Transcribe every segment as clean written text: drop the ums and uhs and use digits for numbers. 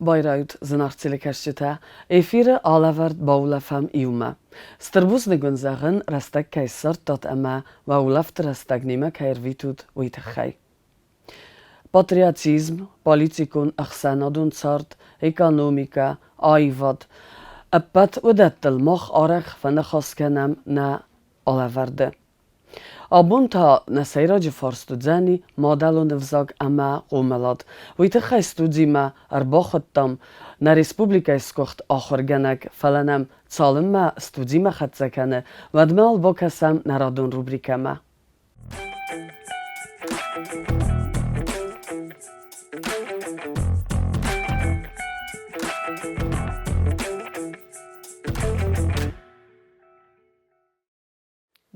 Bayreuth zanartsilekashchita, efire alavard baulafam iuma. Starbus de gunzagen rastak kaisar tot ama waulaft rastak nima kairvitut uitachai. Patriotism, politikun achsanadun sart, economica, aivad, appat udattel moch arach van de gaskenam na alavarde. Abunta na sejradzie forstudzeni modelun wzog ama umelad. Uitachai studzima arbochattam na Republika iskocht achorgenek felenem calimma studzima chatsekene, vadmal bokasam na radun rubrikama.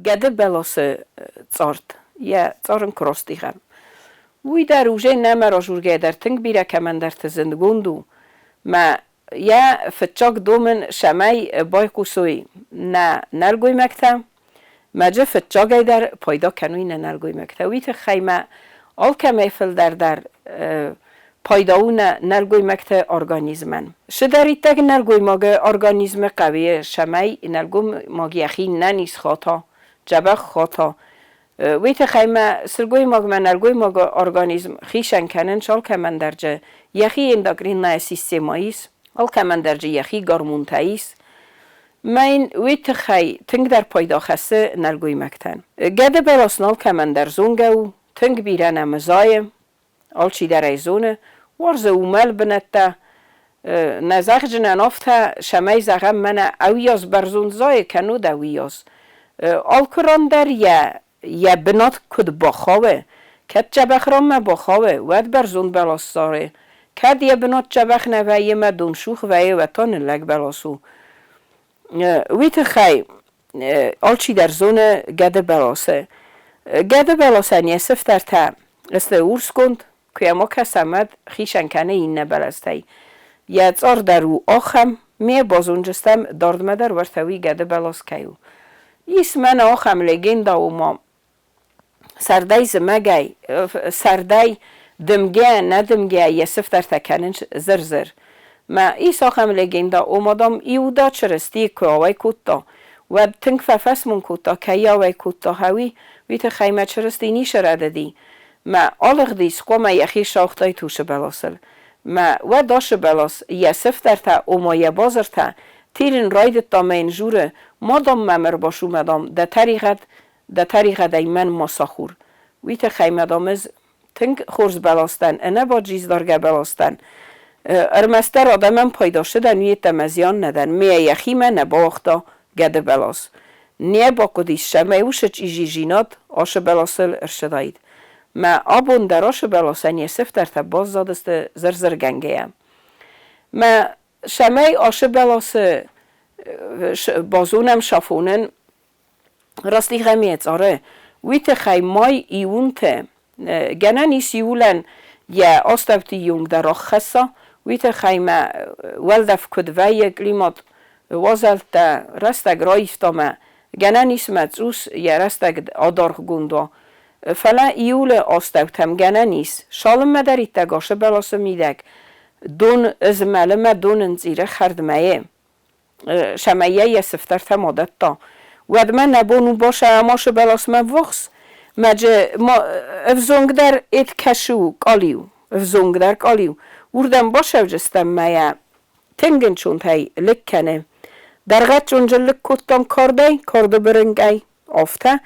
Gede belose tsart, ja tsarın krostigem. Uy der uje nemera jurge der ting bira kemender tzindgundu. Ma ja fetchak domen şamay baykusui na nergoy mekta. Ma je fetchak der payda kanuy na nergoy mekta. Uy te khayma al kemefel der paydauna nergoy mekta organizmen. Şederi tag nergoy mage organizme qawiye şamay nergoy magi akhi nanis khata. جبخ خاطا ویت خیمه سرگوی ماگ من ارگوی ماگ ارگانیزم خیشن کنن شال که من درجه یخی انداگرین نه سیستماییس آل که من درجه یخی گارمونتاییس من ویت خی تنگ در پایدا خسته نرگوی مکتن گده براسنال که من در زونگو تنگ بیرن امزایم آل چی در ایزونه ورز اومل بنته نزاق جنن افته شمای زغم من اویاز برزون زای کنو دویاز آلکران در یه بنات کد بخواه کد جبخ را ما بخواه ود برزون بلاستاره کد یه بنات جبخ نویه ما دونشوخ ویه و تان لگ بلاسو ویت خی آلچی در زون گده بلاسه نیه سفتر تا است اورس کند که ما کسامد خیشن کنه این نبلسته یه ار در او آخم می بازون جستم دارد مدر ورتوی گده بلاس کهو ایس من آخم لگنده و ما سردای زمگی سردای دمگه ندمگه یه سفتر تکننش زر ما ایس آخم لگنده و مادام ایودا چرستی که آوی کتا و تنگ ففس من کتا که یاوی کتا هاوی ویت خیمه چرستی نیش رده دی ما آلغ دیس قوم یخی شاختای توش بلاسل ما و داش بلاس یه سفتر تا و ما یه بازر تا تیرین رایدت تا من جوره مادام ممر باشو مدام ده طریقه دیمن مساخور ویت خیمه دامز تنگ خورز بلاستن انه با جیز دارگه بلاستن ارمستر آدمم پیدا شده نیه تمزیان ندن میه یخی من نباختا گده بلاس نیه با کدیس شمه اوشچ ایجی جینات آش بلاسل ارشداید ما آبون در آش بلاسن یه سفتر تا باز زادست زرزر گنگه هم ما شمه آش بلاس بازونم شافونن راستی غمیت آره ویت خیمای ایونته گنه نیسی ولن یا آستفتی یونگ در آخصا ویت خیمه ولدف کدوی کلیمات وازلت رستگ رایفتامه گنه نیس مدزوس یا رستگ آدارخ گوندا فلا ایول آستفتم گنه نیس شالم مدریت تگاشه بلاسه میدک دون از ملمه دون انزیره خردمه شمایه یه سفتر تا مادت تا ود من نبونو باشه اماش بلاس من وخص مجه افزونگ در ایت کشو کالیو افزونگ در کالیو وردم باشه جستم مایه تنگن چون تای لکنه درغت چون جلک کتم کرده برنگی آفته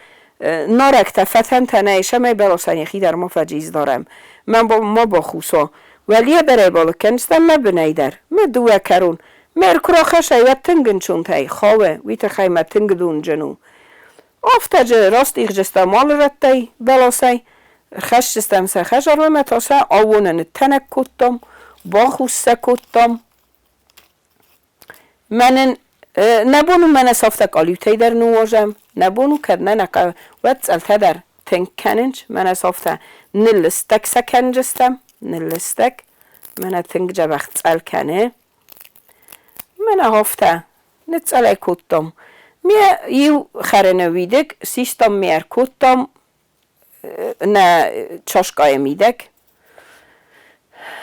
نارکت فتن تنه شمای بلاسن یخی در ما فجیز دارم من ما با خوصا ولیه برای بالا کنستم ما بنیدر ما دوه کرون مرکرا خشه تنگن چون تای خواه ویت خیمه تنگ دون جنو آفته جه راست ایخ جسته مال رد بلاسی خش جستم سه خشار و متاسه آوونن تنک کتم با خوسته کتم من نبونو من صافته کالیوتی در نواجم نبونو کدنه نقا ود سلته در تنگ کننج من صافته نلستک سکن جستم نلستک من تنگ جبخت سل کنه من هفته نتساله کتم میه یو خرنویدک سیستم میر کتم نه چاشقای میدک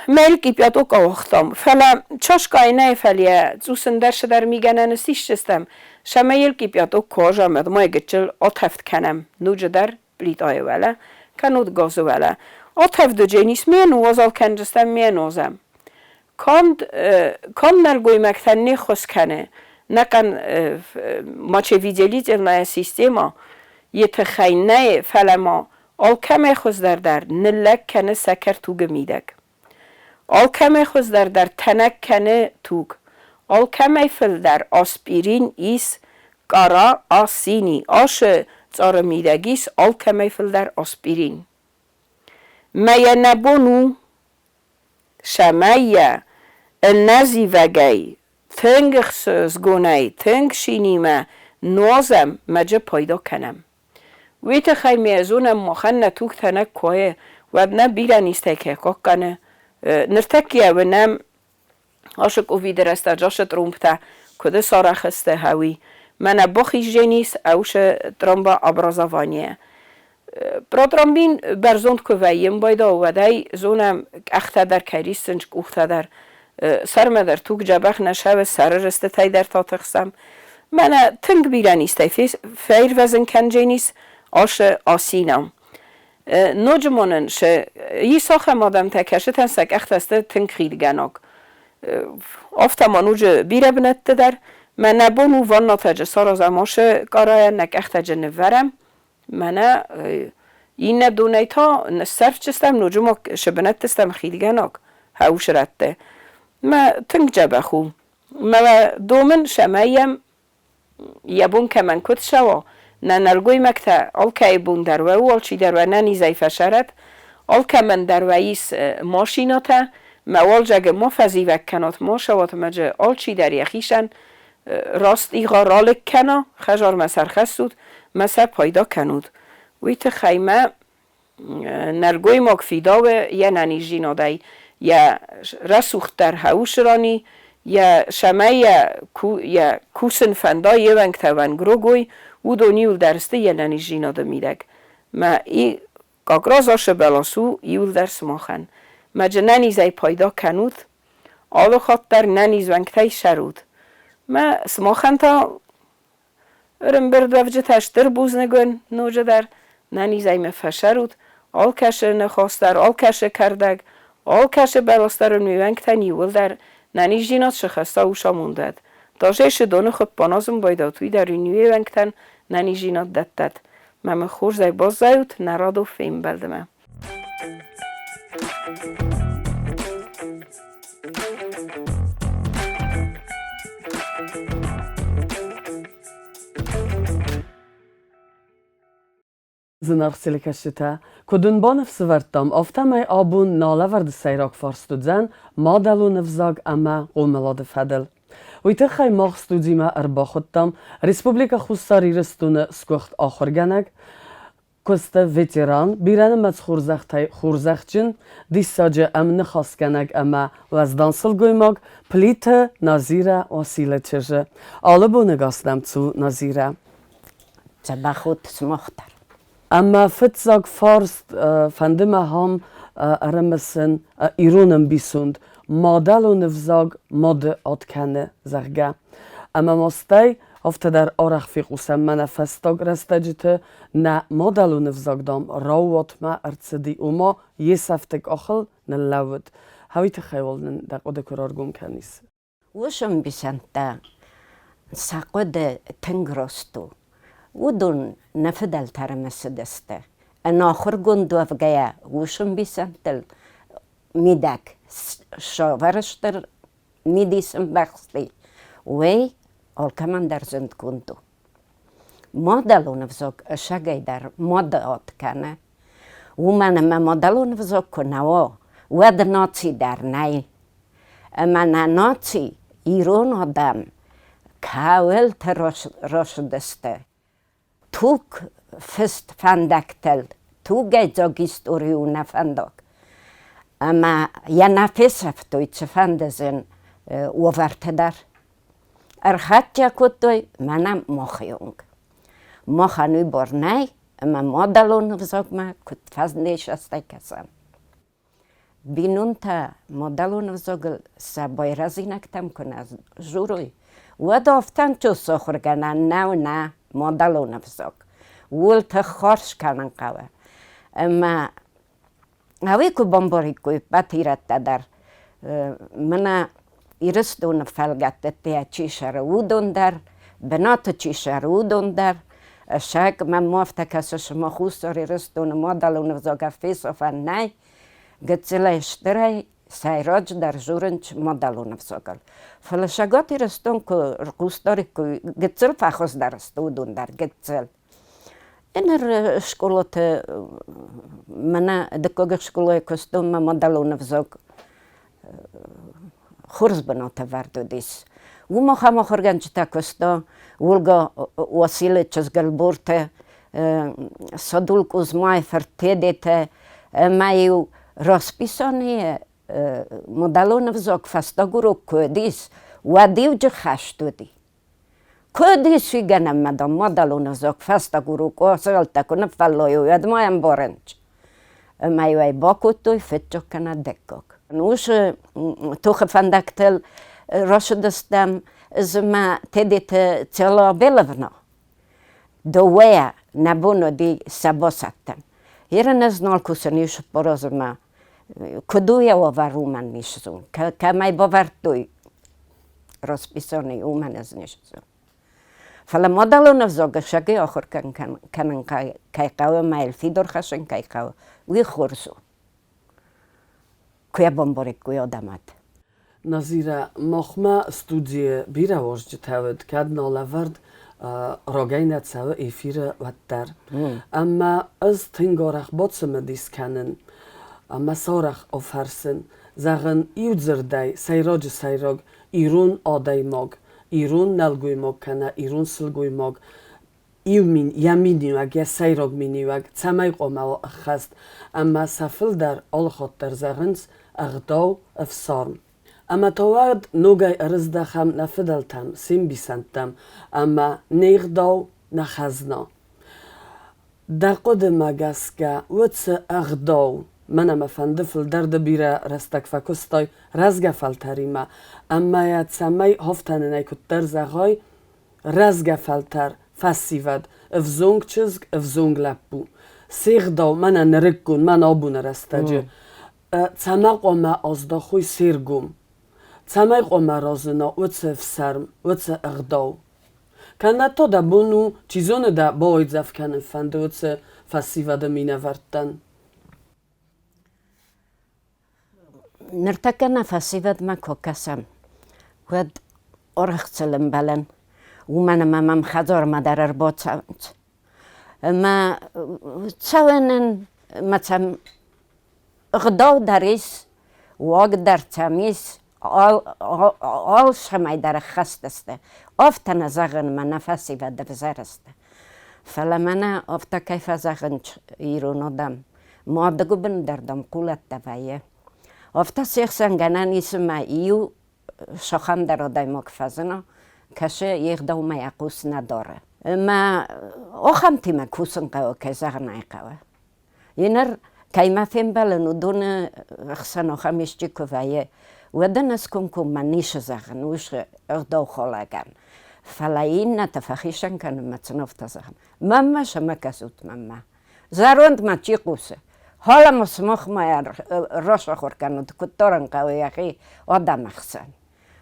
Melki piatok awachtam. Fela choshka ine felia zusen der migenen sistem. Shamelki piatok koja med moegechel otheft kenem. Nujdar blit ayvela. Kanut gozvela. Otheft de jenis menu azal kenjestem menozem. Kan nalgoy maktanni khoskane. Nakan macie widzieli na sistema. Yetkhayne felama al kame khos der nillek kene saker tugemidek. Al kame khos در تنک کنه توگ. Al kame fil در آسپیرین ایس قارا آسینی. آش میدگیس al kame fil در آسپیرین. میا نبونو شمایه النزی وگی تنگ خسوز گونهی تنگ شینیمه نوزم مجه پیدا کنم. ویت خی میزونم مخن نتوک تنک کوه و نه بیرن ایسته که کنه نرتکیه و نم عاشق او ویدرسته جاش ترومبته کده سارا خسته هاوی من بخیش جنیس اوش ترامبا ابرازوانیه برادرامبین برزوند که ویم بایدا و دای زونم اخته در کریستنج اخته در سرم در توک جبخ نشه و سر رسته تای در تا تخسم من تنگ بیرن ایسته فیر وزن کن جنیس آش آسینم نوجمانن شه یه ساخه مادم تکشه تنسک اختسته تنگ خیلی گناک آفتمانوج بیره بنته در من نبونو وان نتاجه سارا زماشه کارای نک اختجه نورم من این ندونه تا نصرف چستم نوجمو شبنت تستم خیلی گناک هاوش رده ما تنگ جبه خو ما دومن شمایم یبون که من کت شوا نه نرگوی مکته آل که بون دروه و آل چی دروه نه نیزای فشرت آل که من دروهیس ماشیناته موال جگه ما فزیوک کنات ما شوات مجه آل چی در یخیشن راست ایغا رالک کنا خجار مسر خستود مسر پایدا کنود ویت خیمه نرگوی ماک فیدا و یه ننیجی نادای یا رسوخت در هوش رانی یا شمه یا کوسن فندا یه ونگ توان گروگوی و دونیول درسته یه ننیجی ناده میدک ما ای قاقراز آشه بلاسو یول درس ماخن مجه ننیزای پایدا کنود آلو خط در ننیز ونگتای شرود ما سماخن تا ارم برد وفجه تشتر بوز نگون نوجه در ننیزای مفشرود آل کشه نخواستر آل کشه کردگ آل کشه بلاستر میونگتا نیول در ننیجی نات شخصتا اوشا موندد داشه دونه خود بانازم بایداتوی در نیوی ونگتن ننیجی نات دتد مم خور زی باز زیوت نراد و فیم بلدمه زنار سیلکشته کدون با نفس وردم افتمای آبون ناله ورد سیراک فارستودزن ما دلو نفزاگ اما قوملاد فدل ویته خی ماغ ستودیمه اربا خودتم ریسپوبلیکا خوستاری رستون سکوخت آخر گنگ کست ویتران بیرن مز خورزخچن دیساجه امن خاص گنگ اما وزدانسل گویماگ پلیت نازیره وسیله چجه آلبو نگاستم تو نازیره زبا خود سمختر اما فتزاگ فارست فندمه هم ارمسن ایرونم بیسوند مادل و نفزاگ ماد آتکنه زرگه اما ماستی افته در آرخ فی قوسم من فستاگ رستجته نه مادل و نفزاگ دام راوات ما ارتسدی اوما یه سفتگ آخل نلود هاویت خیوالن در قد کرار گم کنیس وشم بیسنتا ساقود تنگرستو ودون نفدل ترمس دسته انا آخر گندو افگایا وشم بیسنتل میدک شاورشتر میدیسم بخستی وی آلکمان در زند گندو مادلون فزاق شگای در مادات کنه و من مادلون فزاق کنه ود ناچی در نی من ناچی ایران آدم کاول تراش دسته توک فست فندکتل تو گیزاگیست اوریونه فندک اما یه نفس افتوی چه فندزن اوورته در ارخاتیا کتوی منم مخیونگ مخانوی برنای اما مادلون فزاق ما کت فزنش استه کسم بینونتا مدلون وزوگل سبای رزینک تم کنه جوروی و دافتن چو سخور کنه نه مدلون وزوگ ول تا خارش کنن قوه اما هاوی کو بمباری کوی باتیرت در منا ایرستون فلگت تیا چیشر ودون در بنات چیشر ودون در شاک من موفته کسش مخوستاری رستون مدلون وزوگ فیسوفن نه گتزلا اشترای سایراج در جورنچ مدلون وزوگل فلشگاتی رستون که رقوستاری که گتزل فخوز درست ودون در گتزل اینر شکلات منا دکوگ شکلای کستوم مدلون وزوگ خورز بناته وردو دیس و ما خورگنج تا کستا ولگا وسیله چزگل بورته صدولک از مای فرتیدته مایو розписані модалони взок фастагуру кодис вадивджи хаштуди. Кодис вигенем медом модалони взок фастагуру косалта кона фаллою ядмаем боренч. Майвай бакутой фетчокана декок. Нуш тухе фандактел рошдестем зма тедите цела белевна. Довея набуно ди сабосаттем. Hier не знал кусаніш порозума. Куди я оваруман нішзун? Камай бовартуй розписаний у мене знішзун. Фала модалу навзога шаги охор канан кайкава майл фідор хашен кайкава. Уй хорзу. Куя бомбори куя адамат. Назира махма студия бира вождтавд кадна лавард راگین تساو ایفیر وتر اما از تنگارخ باتسم دیس کنن اما سارخ آفرسن زغن ایوزردای سیراگ ایرون آدای ماگ ایرون نلگوی ماگ کنه ایرون سلگوی ماگ ایومین یمینیوگ یا سیراگ مینیوگ تمای قومه اخست اما سفل در آل خاطر زغنز اغداو افسارم اما توارد نوگای ارزدخم نفدلتم سیم بیسندتم اما نیغداو نخزنا در قدم گسکه وچه اغداو منم فندفل درد بیره رستک فکستای رزگفل تریمه اما یا تسمی هفتن نیکت در زغای رزگفل تر فسیود افزونگ چزگ افزونگ لپو سیغداو من نرکون من آبون رستجه تسمق اما ازداخوی سیرگوم تمای قوم رازنا وچه فسرم وچه اغداو کنه تا دا بونو چیزونه دا باید زفکنه فنده وچه فسیوه دا مینه وردن نرتکنه فسیوه ما کوکسم ود ارخصلم بلن و من ممم خدار مدرر با چاوند ما چاونن مثلا اغداو دریس واگ در تمیز آل شمای در خست است. افتن زغن من نفسی و دفزر است. فلا من افتا کیف زغن ایرون آدم. ما دگو بن دردم قولت دوایه. افتا سیخ سنگنن اسم ایو شخم در آدای مکفزنا کشه یک دو ما یقوس نداره. ما آخم تیمه کوسن قوه که زغن ای قوه. اینر کیما فیم بلنو دون خسن آخمیش چی کوایه ودن از کم منیش زغن وش اغداو خالگن فلاین نتفخیشن کنم متنفت زغن ماما شما کسوت ماما زاروند ما چی قوسه حالا مسمخ ما راش خور کنند کتارن قوی اخی آدم اخسن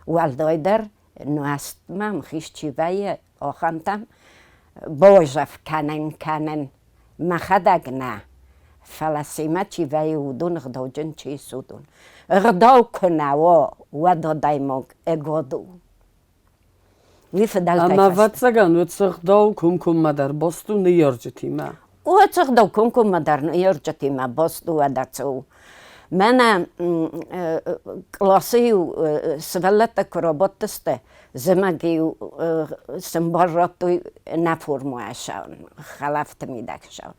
والدای در نوست مام خیش چی وی آخانتم باجف کنن مخدگ نه فلسیمه چی وی ودون اغداو جن چی سودون اغداو کنه و دادای ماگ اگادو اما واتسگان واتسغداو کم مدر باستو نیارجتیمه واتسغداو کم مدر نیارجتیمه باستو و داتسو من کلاسیو سوالت کراباتسته زمگیو سنباراتوی نفرموه شون خلافت میدک شون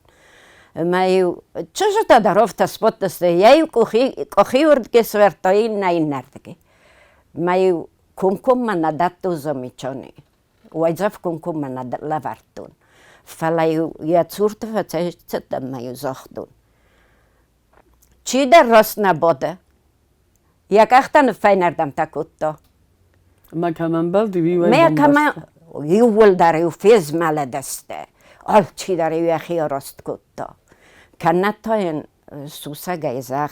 مایو چه تا درافت اسپات است یایو کوخی ورد که سوارتایی نینردگی مایو کم من نداتو زمیچانی وایزاف کم من ندات لواردون فلایو یا صورت فتایش تدم مایو زاخدون چی در راست نبوده یک اختن فینردم تکوتو ما کمان بلدی وی ما کمان یول در یو فیز مال دسته آل چی در یو خیلی راست کوتا کنه تا این سوسا گیزخ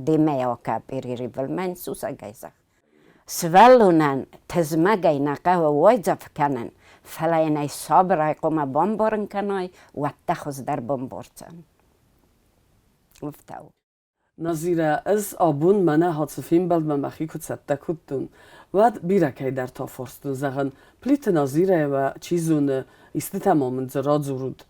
دیمه آکا بیری ریول من سوسا گیزخ سوالونن تزمگی نقه و وایزف کنن فلای نای صابرای قوم بامبارن کنای و تخوز در بامبارتن گفتاو نظیره از آبون منه حادثفین بلد من مخی کد سته کدتون ود بیره که در تا فرستون زغن پلیت نظیره و چیزون ایستی تمامن زراد زورود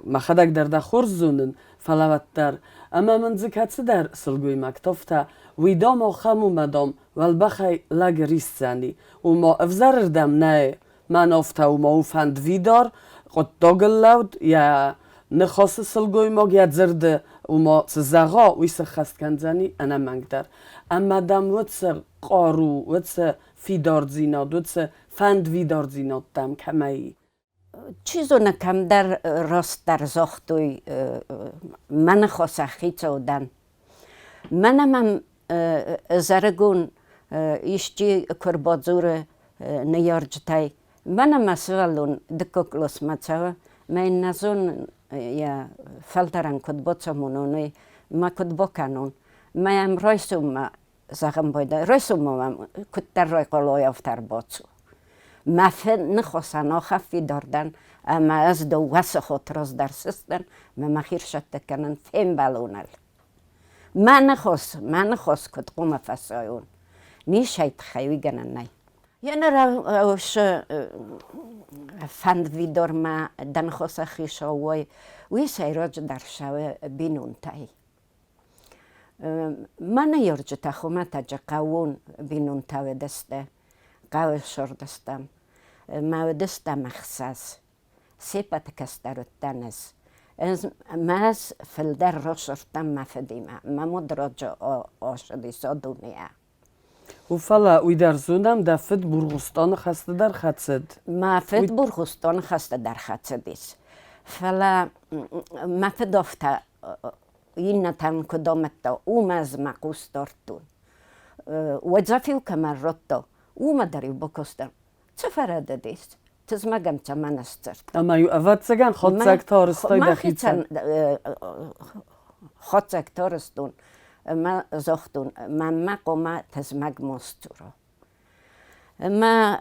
مخدک در دخور زونن فلوت در اما من زکاتس در سلگوی مکتوف تا ویدا ما خمو مدام والبخی لگ ریست زنی و ما افزر دم نه من افتا و ما او فند ویدار قد داگل لود یا نخواست سلگوی ما گید زرده و ما زغا ویس خست کنزنی انا منگ در اما دم وطس قارو وطس فیدار زیناد وطس فند ویدار زیناد دم کمایی چیزو نکم در راست در زاختوی من خواسته خیچه دن منم هم زرگون ایشتی کربازور نیارجتای منم مسئولون دکوکلوس مچه من نزون یا فلترن کد بچمونونی ما کد بکنون ما هم رایسوم زغم بایده رایسوم هم کد در رای قلوی افتر بچو ما نخواستن آخفی داردن اما از دو واسه خود راز در سستن ما مخیر شد کنن فیم بالونل ما نخواست کد قوم فسایون نیشید خیوی گنن نی یعنی روش فند ویدار ما دن خواسته خیشا وی سیراج در شوه بینون تایی ما نیارج تخومه تجا قوون بینون تاوی دسته قوی شور دستم ما دسته مخصاص سیپت کستر تنس ما از فلدر را شرطم مفدیمه ما مدراج آشدی سا دنیا و فلا وی در زونم دفت برغستان خسته در خدسد ما فت برغستان خسته در خدسدیس فلا ما فدافته این نتن کدامت تا اوم از مقوس دارتون وجافیو کمراتو اوم دریو بکستم چه فرده دیست؟ تزمگم چه من استرد اما یو اول سگن خود سگ تارستای دخیتن خود سگ تارستون ما زختون ما قوم تزمگ مستورو ما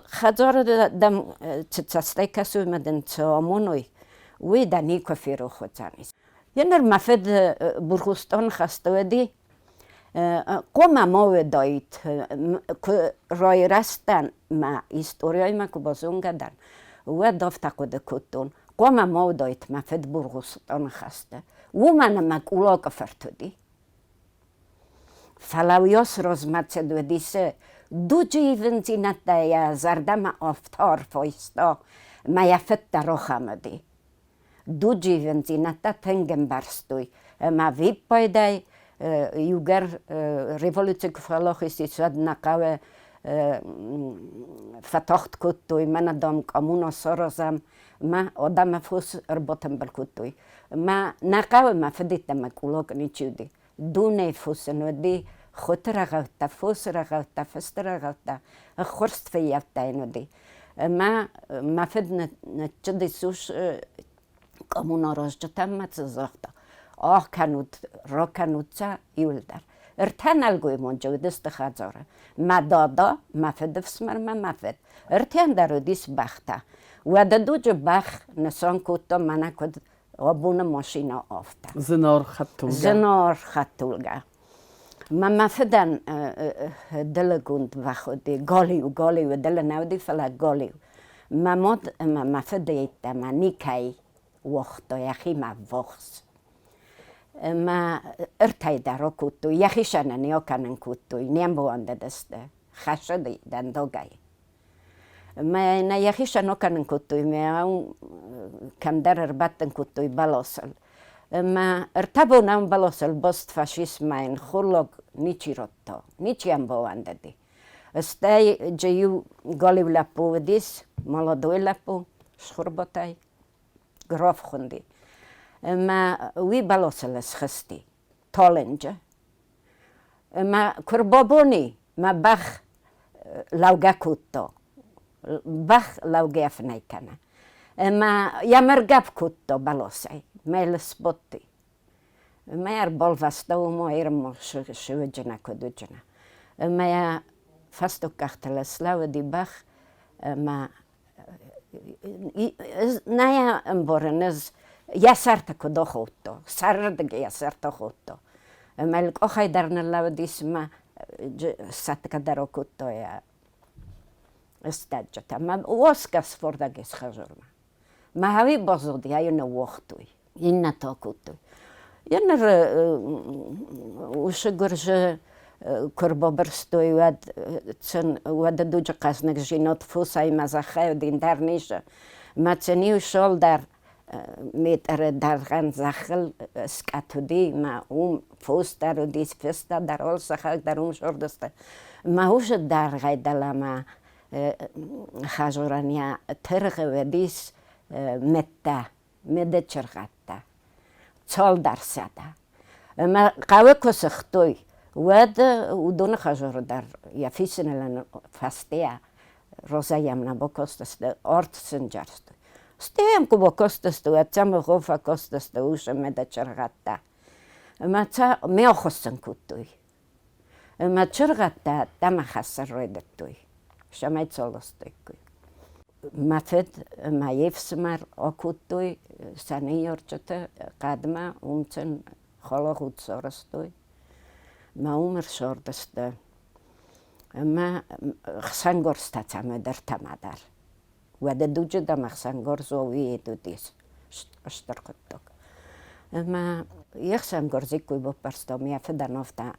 خزار دم تستی کسو مدن تامونوی وی دنی کفیرو خود زنیست یعنی مفید برغستان خسته دی قوم ما دایت که رای رستن ما استوریای ما که بازون گدن و دافت کد کتون قوم ما دایت مفید برغستان خسته و من مکولا کفرتودی فلاویاس رزمت دو دیسه دو جیون زینت یا زردم آفتار فایستا ما یفت در خمدی دو جیون زینت تنگم برستوی ما ویب پایدای یوگر ریولوچه کفالاخیسی شد نقوه فتاخت کتوی من دام کامونا سرازم ما آدم فوس ارباتم بالکتوی ما نقوه ما فدیتم کلوک نیچودی دونه فوس نودی خود رغوته فوس رغوته فست رغوته خورست فیافته نودی ما فد نچدی سوش کامونا راجتم متزاخته کنود را کنود چه یولدر ارتن الگوی منجا دست خزاره ما دادا مفد فسمر ما مفد ارتن در دیس بخته و دو جو بخ نسان کتا منه کد آبون ماشینا آفته زنار خطولگه ما مفدن دل گوند و خودی گالیو و دل نودی فلا گالیو ما مفد ایتا ما نیکی وقتا یخی ما وقت ما ارتای در کتو یخیشن نیا کنن کتوی نیم بوانده دسته خشدی دندوگای ما نه یخیشن نکنن کتوی ما کم در اربطن کتوی بلاسل ما ارتبو نم بلاسل بست فاشیسم این خورلوگ نیچی رتا نیچی هم بوانده دی استای جیو گالیو لپو دیس مالادوی لپو شخورباتای گراف خوندی ما وی بلاسل خستی talentje. Ma kurboboni, ma bach lauga kutto. Bach lauga fnaikana. Ma jamergap kutto balosai, mele spotti. Ma bolvasta umo irmo shujena kodujena. Ma fasto kachtele slava di bach, ma naja emborenes jasarta kodohoto, sardige jasarta hoto. Ma il kohai darna lavadis ma satka darokutto ja stadjata. Ma oskas fordagis khajurma. Ma havi bozodi ayuna wochtui. Inna tokutui. Jener ushgurje kurboberstoi wad duja kasnek jinot fusai mazachai din darnisha. Ma tseni ushol dar mit dargan zachel skatudi ma fustar udis festa dar ol sachal darum shordasta. Ma ush dargai dalama khajurania terge wedis metta medechirgatta. Soldarsada. Ma qawe kosachtoi. Wad udona khajordar ja fisenelen fastea. Rosa jamna bokostas de ortsenjarst. Stem kubo kostas tu atsam rofa kostas tu usha medechirgatta. Ma tsa meochosen kutui. Ma chirgatta tama khasroidettui. Shamait solostoi. Mafed ma jefsmar okutui saniorchete kadma umtsen khologut sorostui ma umer sordaste ma xangorsta dertamadar wada duje da maxangor zovi edudis shtarqottok ma yaxangor zikuy boparsto mi afedanovta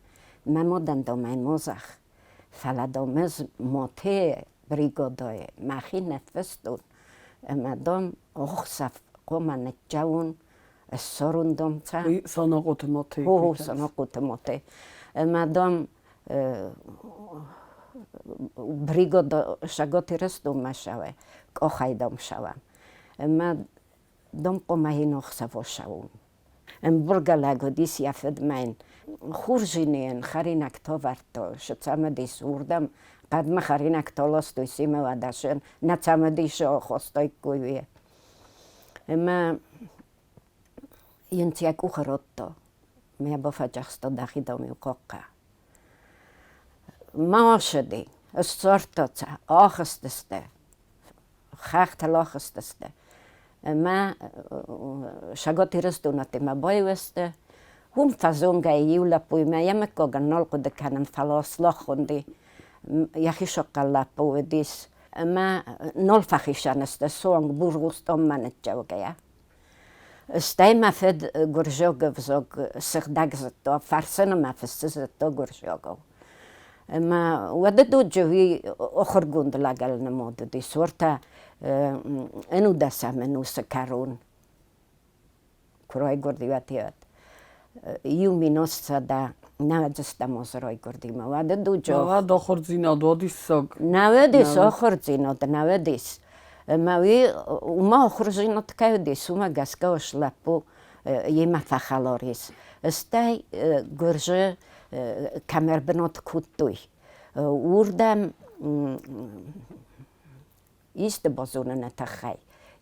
ma modan do mein mozach faladomez mote brigodoje, machine festun, madom ochsaf komanet jaun, sorundomca. Oui, sanogut mote. Sanogut mote. Madom brigodo shagoti restum mashawe, kohaidom shawan. Madom komahin ochsaf oshaun. Burgalago dis jafed mein khurjinien kharinak tovarto, shotsamedis urdam, Padma kharinak tolostoi simela dashen natsamedisho khostoi kuye. Ma yentiak ukhrotto. Me abofajachsto dachidomi ukokka. Maashedi, sortotsa, achesteste. Khachtalachesteste. Ma shagotirestunate ma boyweste. Fazonga iula pui ma yamekogan nolko de kanan falos lochundi. Jahisokalla puhudis. Mä nolfahishanesta suong burgustom manetjaugeja. Stema fed gurjogov zog serdagzetto farsena ma festezetto gurjogov. Ma wada dojovi ochorgund lagal na modu di sorta enudasa menusa karun. Kuroi gordivatiat. Iuminossa da Navadestamos roigordima. Wada dujo. Wada dochordzina dodisog. Navedis ochordzino da navedis. Ma vi uma ochordzino tkaudis uma gaska ošlapu jima fachaloris. Stai gurže kamerbenot kutui. Urdam iste bozunene tachai.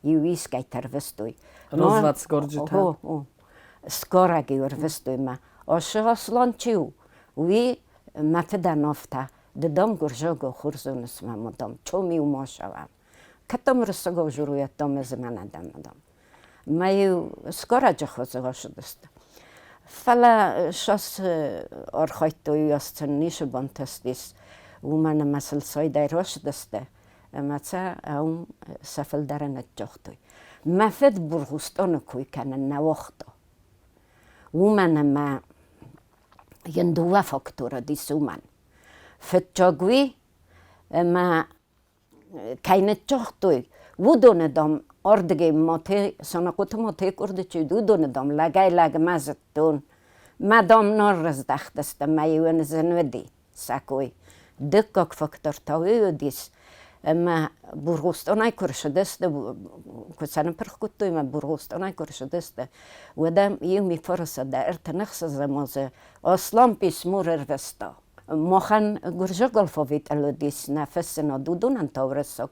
Iuiskai tervestui. Rozvat skordzita. Skoragi urvestui ma. Ošoslončiu, vi mafedanovta, da dom guržogo hurzunas mamodom, čumi umošavam. Katom rsogo žuruje tome zmanadam dom. Maju skorađa hozošodasta. Fala šos orhojtu joscen nišebontastis, umana masel sojdaj rošodaste, maca aum safeldarana džohtoj. Mafed burgustonokuj kanan na ohto. Umana ma jendua faktura di suman. Fetjogwi ma keine chohtui. Wudone dom ordege mote sonakut mote kurdichi wudone dom lagay lag mazatun. Madom norras dachtasta ma yuen zenwedi sakui. Dukkok faktor tawudis Ema burgustonay kurşedeste kutsana perkuttu ma burgustonay kurşedeste. Wedam yumi forsa da ertnaxsa zamoze oslam pismurer vesto. Mohan gurjogolfovit aludis na fesseno dudunan tauresok.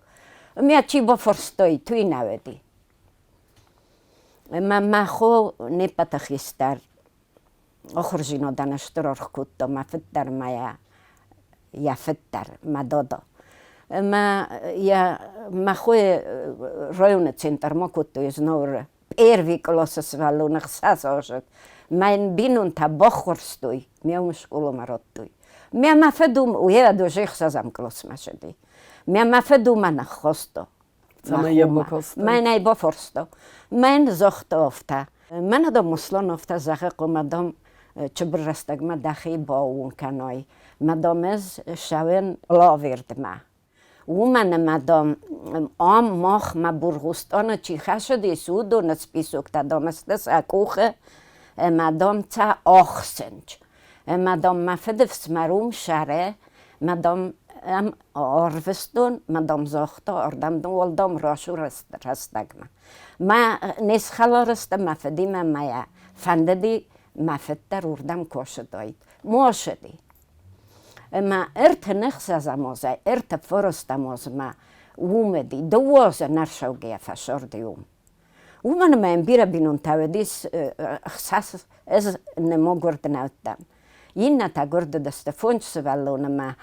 Mia cibo forstoi tui navedi. Ema maho ne patahistar. Okhrzino danashtoror kutto ma fettar maya ja fettar ma dodo. Ma goeie ruine centrum mokuttu is noor eervikolosses valunach sasoset. Mijn binun ta bochorstui, mia muskulu marottui. Mia ma fedum uja do zich sazam klosmasedi. Mia ma fedum anach hosto. Mijn ei boforsto. Mijn zocht ofta. Mijn do muslon ofta zache komadom čebrastag ma dachi boun kanoi. Madom ez shawen loverd ma. Woman madam am mach ma burgustana chichasha de sudo na spisuk ta domestes a kuche madam ta 8 madam ma fedefs marum share madam am orvestun madam zochta ordam doldam rastagma ma nes khalorst ma fedima maya fandedi ma fetter urdam koshedoit moshedi ma ertnexsa zamoza forostamos ma umedi dowoza narshauge fashordium uman ma embira binun tavedis xas ez ne mogordnautam inna ta gordo da stefonch vallona ma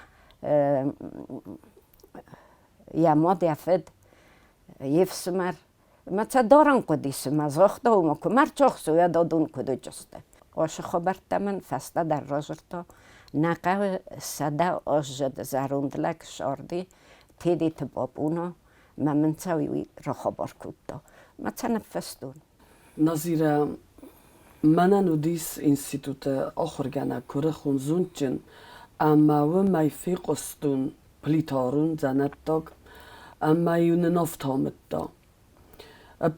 ja modia fed jefsmar ma tsadoran kodis ma zochto ma komarchoxu ja dodun kodojoste osh khobartaman fasta dar rozerto Naqav sada ozjed zarundlak shordi tidit popuno mamantsawi rohoborkutto matsana festun Nazira mananudis institute ochorgana kurkhun zunchen amma mai fiqostun plitarun zanattog amma yunenoftametta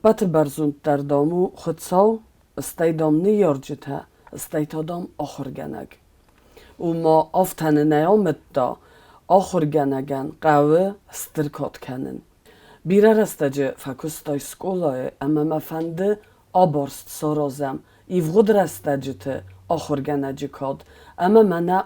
patbarzunt dar domu khotsaw staydom yorjeta staydom ochorganag ما افتن نیامد دا آخر گنگن قوه استرکات کنن. بیره رستجه فکستای سکولای اما مفنده آبارست سارازم ایوغد رستجه ته آخر گنجه کاد اما منه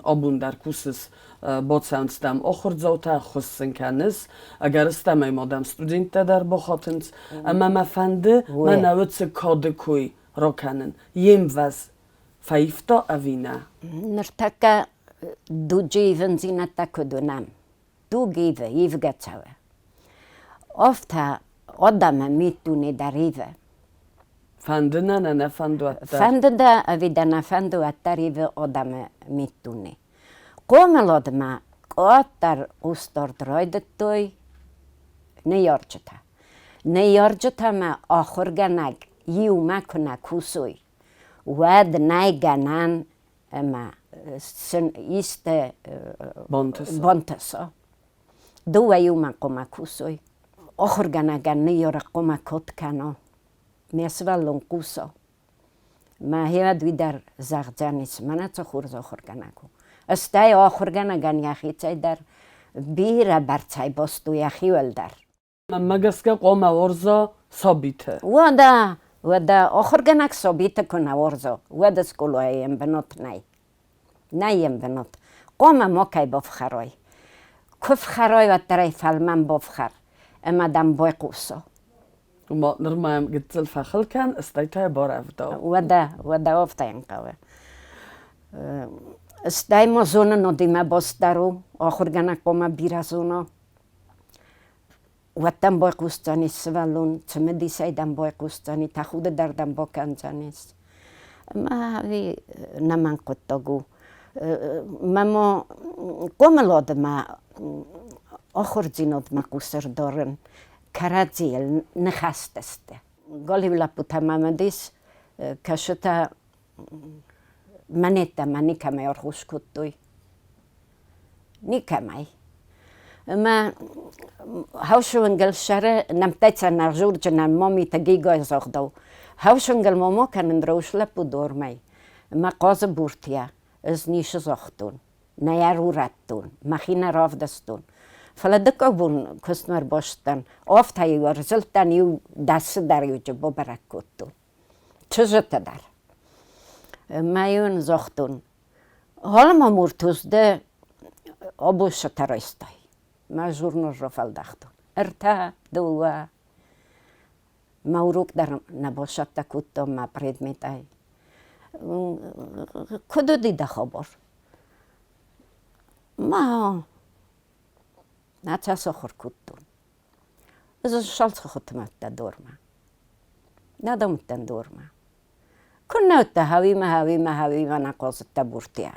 آبون در کوسس بادسانستم آخر زوته خستن کنس اگر استم ایمادم ستودینت در بخاتنس اما مفنده منه وچه کاده کوی را کنن یم وز فایفتا اوینا Nrtaka dujiven zinata kudunam. Du give ivgatsawe. Ofta odama mituni darive. Fandena na fandu attar. Fandeda avidana fandu attarive odama mituni. Komelodma ottar ustor droidetoi ne yorjeta. Ne yorjeta ma akhorganag yuma kuna kusui. Wad naiganan ma sen iste bonteso do yuma koma kusoi ochorganagan ne yora koma kotkano mesvalon kuso ma head vidar zarjanis manatso khurzo ochorganaku astai ochorganagan yakhitsai dar bira bartsai bostu yakhiweldar magaska koma orza sabite ودا آخر گنک ثابت کنه ورزا ودا سکولای بنات نیم بنات قوم ما کی بفخرای کف خرای و ترای فلمن بفخر اما دم بای قوسا وما نرمام قتل فخل كان استيتها بار افدا ودا افتاین قوه استای ما زونه ندیمه باستارو آخر گنک قوم بیرازونا واتم بای قوستانی سوالون چمدی سایدم بای قوستانی تا خود دردم با کنجانیست ما وی نمان قطعگو ما قوملاد ما آخر زیناد ما قوسر دارن کرازیل نخستسته گالی لپو تمامدیس کشتا منیتا منی کمی ارخوش کتوی نیکمی ما هاوشونگل شره نمتیتsa na žurđena momi tagigo je zohdau. Haušungel momo kanen drošle po dormai. Ma koza burtija, z niše zohtun. Na jaru rattun, machina rovdastun. فلدک بون کسمر باشتن آفتایی و رزلتن یو دست در یو جبو برکوتو چجت در مایون زختون حالا ما مرتوزده آبوش ترایستای ما جورنو رو فلدختون ارتا دوا موروک در نباشد تکوتو ما پرید میتای کدو دیده خبر ما نچه سخور کتون از شالس خودمت دورما ندامتن دورما کنه تا هاوی ما نقاز تبورتیا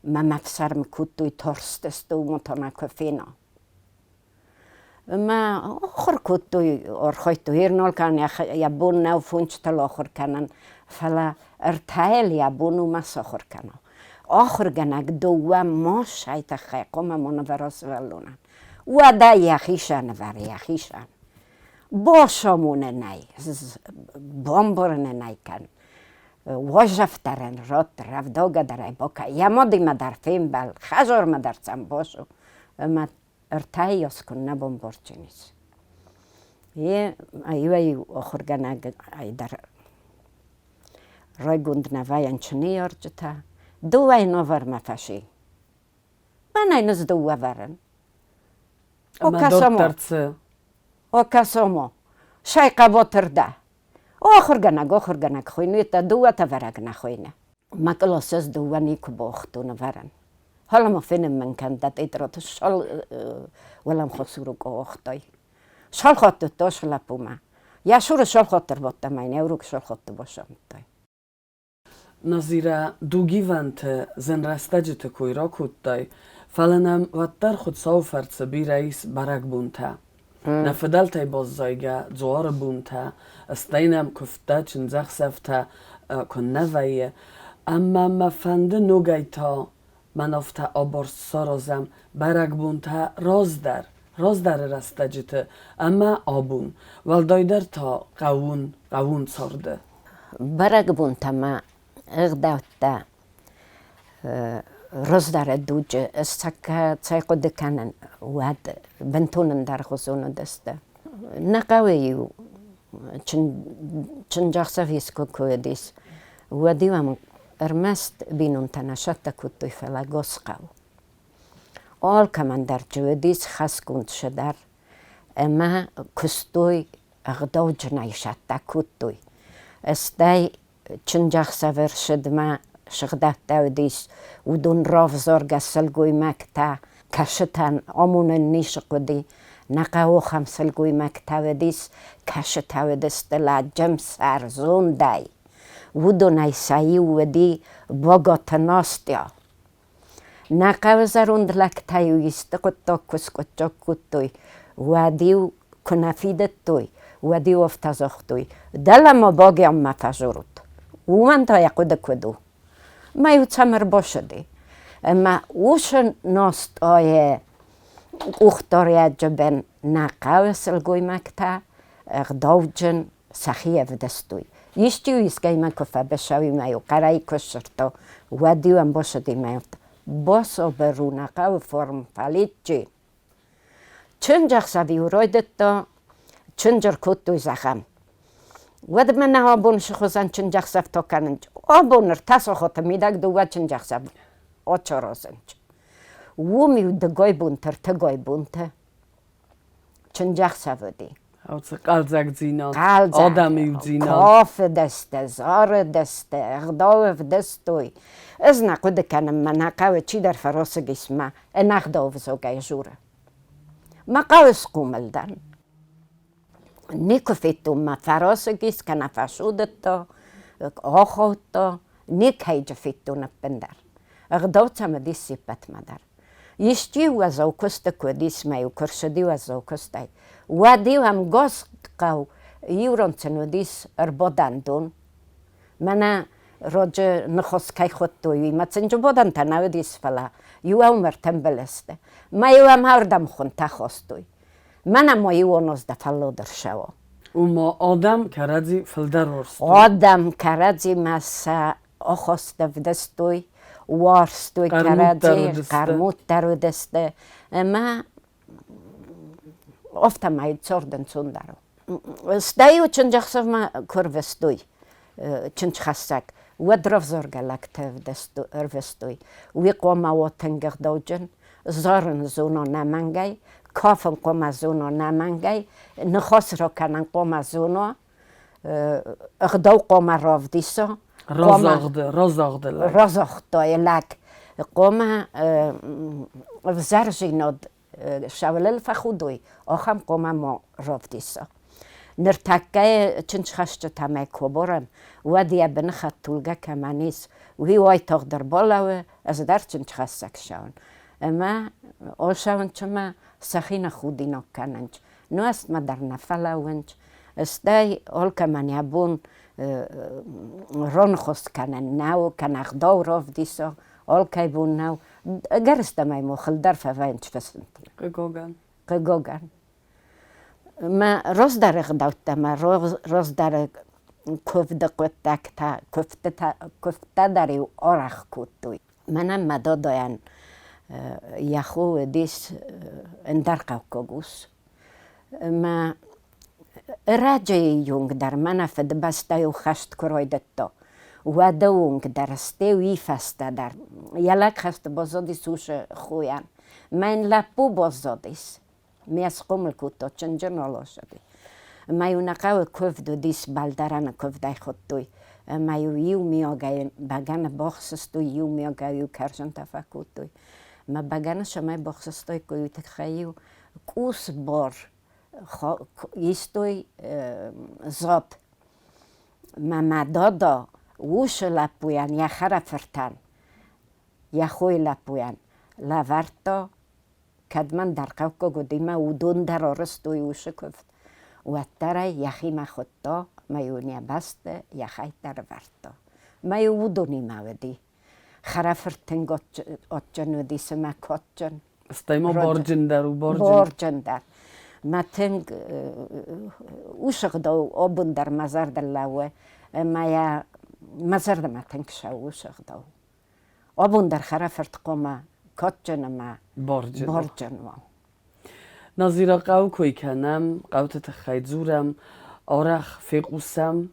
ما مفسر مکتوی ترست و متنا کفینا ما آخر کتوی آرخایتو هیر نال کن یا بون نو فونچ تل آخر کنن فلا ارتایل یا بونو ما سخور کنن آخر گنگ دوام ما شایت خیقو ما منوراس ولونن و دا یخیشن ور یخیشن باشامونه نای بامبرنه نای کن واجفترن رات رفداگه درای باکا یمادی ما در فیم بل خجار ما در چم باشو ما ارتای یاس کن نبام برچه نیست یه ایوی آخر گنگ ای در رای گوند نوای انچنی یارجتا دوای نوور مفشی من اینز دوای ورن اما دکترچه او کسامو شای قباتر ده آخر گنگ خوینه تا دوای تا ورگ نخوینه ما کلاسز دوای نیکو باختون ورن حالا ما فینم من کندت ایدرات شال ولم خسورو که آختای شال خاطر تاش لپو ما یا شور شال خاطر باته من یوروک شال خاطر باشم تای نظیره دوگی ونت زن رستجت کویرا کودتای فلنم وطر خود سوفرت بی رئیس برگ بونتا نفدل تای باز زایگه جوار بونتا استینم کفته چنزخ سفته کن نویه اما مفنده نوگی تا من افته آبارس سارازم برگ بونتا راز در رستجت اما آبون ولدایدر تا قوون سارده برگ بونتا ما اغداوتا روز در دوجه استکه چایقو دکنن واد بنتونن در خزونو دسته نقاویو چن جاخسا ویسکو کویدیس وادیوام ارمست بینون تنشت کتوی فلا گسقاو آل کمن در جودیس خس کند شدر اما کستوی اغداو جنایشت کتوی استای چنجاخ ورشد ما شغده تاودیس و دون راف زرگ سلگوی مکتا کشتن آمون نیش قدی نقاو خم سلگوی مکتا ودیس کشتا ودست لاجم سرزون دای و دونای سایی ودی باگات ناستیا نقاو زروند لکتایو ایست قطا کس کچا کتوی ودیو کنفیدت توی ودیو افتازاختوی دلما باگی هم مفجورد و من تا یقود کدو ما یو تمر باشدی اما اوش ناست آیه اختاریا جبن نقاو سلگوی مکتا اغداوجن سخیه ودستوی یشتیو ایسگای من کفه بشوی مایو قرای کشرتا ودیو هم باشدی مایفت باسو برو نقاو فرم فالید جی چنجاق سویو رایدت تا چنجر کتوی زخم ود من آبون شخوزن چنجاق سف تا کننج آبونر تاسو خود میدک دو ود چنجاق سف آچارازنج و میو دگای بونتر تگای بونته چنجاق سف دی قلزک زینان آدمی زینان کاف دسته زار دسته اغداو دستوی از نقود کنم من قاو چی در فراس گیسمه اغداو زوگای جوره ما قاو سقوملدن نیکو فیتو ما فراس گیس که نفشودتا آخوتا نیک هیجا فیتو نپندر اغداو تم دی سیپت مدر یشتی و از اوکست کودیس میو کرشدی و از اوکستای و دیو هم گاز قاو یوران چنو دیس اربادندون من راجع نخواست که خود توی ما چنجو بودن تناو دیس فلا یو هم مرتنبلسته ما یو هم هردم خون تخواستوی من ما یو نوز دفلو در شوا ما آدم کرده فلدر ورست آدم کرده مسا آخواسته ودستوی وارستوی قرموط کردی دسته. قرموط در دسته ما ofta majú cordën cundaru. Staju čenđaxsav ma kurvestuj, čenđaxsak. Uadrov zorgalak tevdestuj. Ui koma otengah dođen, zorn zuno namangaj, kafan koma zuno namangaj, nħosro kanan koma zuno, ħdaw koma rovdiso. Rozogdo jelak. Koma vzarzinod شاولل فخودوی آخام کما ما رفتیسا نرتکه چنچ خشت تامه کبرم و دیه بنخت طولگه کمانیس و هی وای تاق در بالاوه از در چنچ خستک شون اما آشون چما سخین خودی نکننج نو است ما در نفلاونج استای آل کمانی بون رون خست کنن نو کنخ دو رفتیسا آل کی بون نو گرسته مای مخل در فوینج فسنت قگوگن ما روز در قدوته ما روز در کفته قطعه کفته داری آرخ کتوی منم مداداین یخو دیس اندر قوکوگوس ما راجعی یونگ در من فد بسته و خشت کرایدتا و دوونگ در استوی فسته در یلک خست بازادی سوش خویان من لپو بازادیس میاس قمل کوتا چنجن آلا شدی مایو نقاو کفدو دیس بالدران کفدای خود دوی مایو یو میاگای بگن باخسستوی یو میاگایو کرجن تفکوت دوی ما بگن شمای باخسستوی کویو تخیو کوس بار ایستوی زاب ما مدادا وش لپویان یا خرافرتن یا خوی لپویان لورتا کدمن در قوکو گودیما و دون در آرستوی وش کفت و ترای یخی ما خودتا مایونیا بسته یخی در ورتا مایو ودونی مودی خرافرتن آتجن و دیسه ما کاتجن استایما بارجن در و بارجن در ما تنگ وشق دو آبون در مزار دلوه مایا مزار ما تنگ شو وشق دو آبون در خرافرت قوما کاتجن ما بارجن و نظیرا قو کوی کنم قوت تخیید زورم آرخ فیقوسم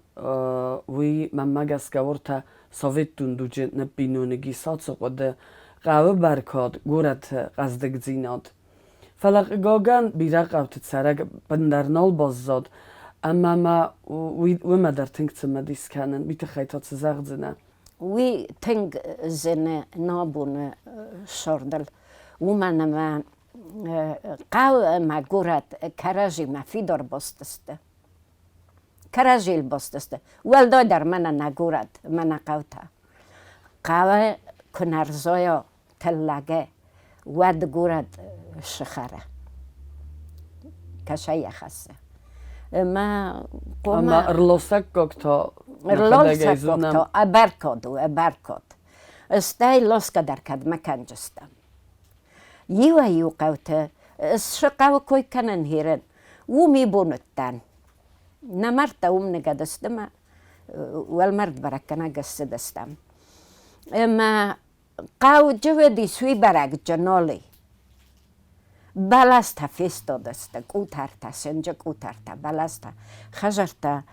وی من مگس گورتا ساویت دوندو جن نبینونگی سات سقوده قو برکاد گورت قصدگ زیناد فلق گاگن بیره قوت سرگ بندرنال باززاد اما ما وی در تنگ تسمه دیس کنن بیت خیطات زغد زنه وی تنگ زنه نابون شردل ومن ما قاو ما گورت کراجی ما فیدار باستسته کراجیل باستسته ولدای در من نگورد من قوتا قاو کنرزایا تلگه ود گورد شخره کشای خسته ما ارلوسک گکتا ابرکاد استای لاسکا در کد مکنجستم یو قوته شقاو کوی کنن هیرن و می بونتن نمرتا نگدستم والمرد برکنا گستدستم اما قاو جودی سوی برک جنالی بالاستا فیستو دسته کوتارتا سنجا کوتارتا بالاستا خجرتا